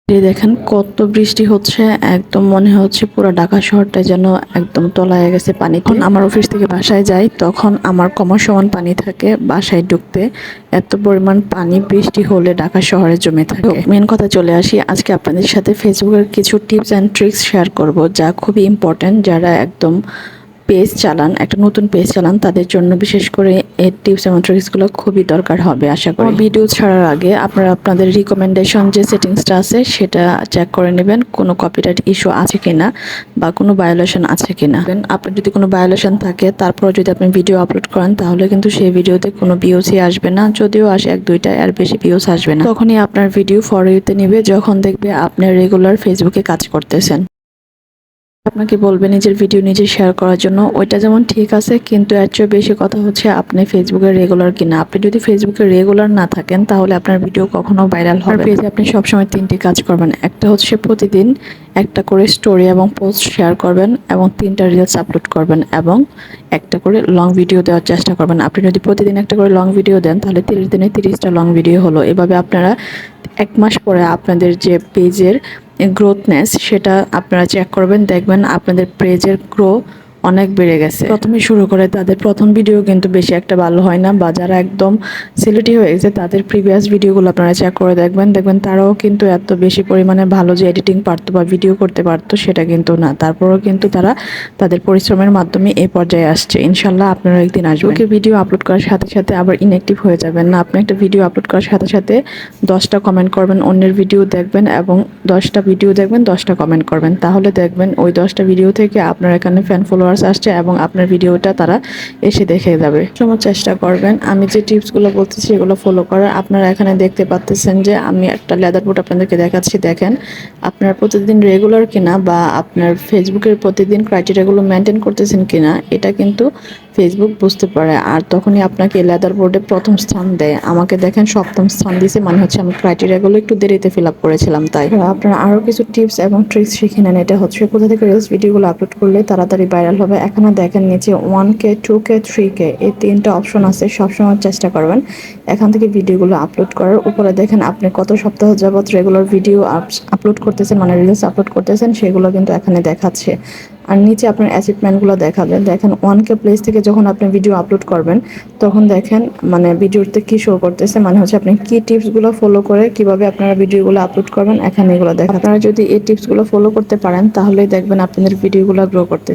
এই দেখেন কত বৃষ্টি হচ্ছে, একদম মনে হচ্ছে পুরো ঢাকা শহরটা যেন একদম তলায় গেছে পানিতে। যখন আমার অফিস থেকে বাসায় যাই তখন আমার কমর সমান পানি থাকে, বাসায় ঢুকতে এত পরিমাণ পানি বৃষ্টি হলে ঢাকা শহরে জমে থাকে। মেন কথা চলে আসি, আজকে আপনাদের সাথে ফেসবুকের কিছু টিপস অ্যান্ড ট্রিক্স শেয়ার করব যা খুবই ইম্পর্ট্যান্ট। যারা একদম পেজ চালান, একটা নতুন পেজ চালান, তাদের জন্য বিশেষ করে এই টিপস এবং ট্রিক্সগুলো খুবই দরকার হবে আশা করি। ভিডিও ছাড়ার আগে আপনারা আপনাদের রিকমেন্ডেশন যে সেটিংসটা আছে সেটা চেক করে নেবেন, কোনো কপিরাইট ইস্যু আছে কিনা বা কোনো ভায়োলেশন আছে কিনা। আপনার যদি কোনো ভায়োলেশন থাকে, তারপর যদি আপনি ভিডিও আপলোড করেন, তাহলে কিন্তু সেই ভিডিওতে কোনো ভিউসই আসবে না। যদিও আসে এক দুইটা, আর বেশি ভিউস আসবে না। তখনই আপনার ভিডিও ফর ইউতে নেবে যখন দেখবে আপনি রেগুলার ফেসবুকে কাজ করতেছেন। আপনাকে বলবে নিজের ভিডিও নিজে শেয়ার করার জন্য, ওইটা যেমন ঠিক আছে, কিন্তু এর চেয়ে বেশি কথা হচ্ছে আপনি ফেসবুকে রেগুলার কিনা। আপনি যদি ফেসবুকে রেগুলার না থাকেন তাহলে আপনার ভিডিও কখনো ভাইরাল হবে না। পেজে আপনি সবসময় তিনটি কাজ করবেন। একটা হচ্ছে প্রতিদিন একটা করে স্টোরি এবং পোস্ট শেয়ার করবেন এবং 3টা রিলস আপলোড করবেন এবং একটা করে লং ভিডিও দেওয়ার চেষ্টা করবেন। আপনি যদি প্রতিদিন একটা করে লং ভিডিও দেন তাহলে 30 দিনে 30টা লং ভিডিও হলো। এভাবে আপনারা 1 মাস পরে আপনাদের যে পেজের গ্রোথনেস সেটা আপনারা চেক করবেন, দেখবেন আপনাদের পেজের গ্রো অনেক বেড়ে গেছে। প্রথমে শুরু করে তাদের প্রথম ভিডিও কিন্তু বেশি একটা ভালো হয় না, বা যারা একদম সেলিব্রিটি হয়ে গেছে তাদের প্রিভিয়াস ভিডিওগুলো আপনারা চেক করে দেখবেন তারাও কিন্তু এত বেশি পরিমাণে ভালো যে এডিটিং পারতো বা ভিডিও করতে পারতো সেটা কিন্তু না। তারপরেও কিন্তু তারা তাদের পরিশ্রমের মাধ্যমে এই পর্যায়ে আসছে। ইনশাল্লাহ আপনারা একদিন আসবেন। ভিডিও আপলোড করার সাথে সাথে আবার ইনঅ্যাক্টিভ হয়ে যাবেন না। আপনি একটা ভিডিও আপলোড করার সাথে সাথে 10টা কমেন্ট করবেন, অন্যের ভিডিও দেখবেন এবং 10টা ভিডিও দেখবেন, 10টা কমেন্ট করবেন, তাহলে দেখবেন ওই 10টা ভিডিও থেকে আপনার এখানে ফ্যান ফলোয়ার্স আসছে এবং আপনার ভিডিওটা তারা এসে দেখে যাবে। সময় চেষ্টা করবেন আমি যে টিপসগুলো বলতেছি এগুলো ফলো করার। আপনারা এখানে দেখতে পাচ্ছেন যে আমি একটা লেদার বুট আপনাদেরকে দেখাচ্ছি। দেখেন আপনার প্রতিদিন রেগুলার কিনা বা আপনার ফেসবুকের প্রতিদিন ক্রাইটেরিয়াগুলো মেনটেন করতেছেন কিনা এটা কিন্তু ফেসবুক বুঝতে পারে, আর তখনই আপনাকে লেদার বোর্ডে প্রথম স্থান দেয়। আমাকে দেখেন 7ম স্থান দিয়েছে, মানে হচ্ছে আমি ক্রাইটেরিয়াগুলো একটু দেরিতে ফিল আপ করেছিলাম। তাই আপনারা আরও কিছু টিপস এবং ট্রিক্স শিখে নেন। এটা হচ্ছে কোথা থেকে রিলস ভিডিওগুলো আপলোড করলে তাড়াতাড়ি ভাইরাল হবে। এখানে দেখেন নিচে 1K 2K 3K এই 3টা অপশন আছে, সবসময় চেষ্টা করবেন এখান থেকে ভিডিওগুলো আপলোড করার। উপরে দেখেন আপনি কত সপ্তাহ যাবত রেগুলার ভিডিও আপলোড করতেছেন, মানে রিলস আপলোড করতেছেন, সেগুলো কিন্তু এখানে দেখাচ্ছে। আর নিচে আপনার অ্যাচিভমেন্টগুলো দেখাবে। দেখেন 1K প্লেস থেকে যখন আপনি ভিডিও আপলোড করবেন তখন দেখেন মানে ভিডিওতে কি শো করতেছে, মানে হচ্ছে আপনি কি টিপসগুলো ফলো করে কিভাবে আপনারা ভিডিওগুলো আপলোড করবেন এখানে এগুলো দেখেন। আপনারা যদি এই টিপসগুলো ফলো করতে পারেন তাহলেই দেখবেন আপনাদের ভিডিওগুলো গ্রো করতে।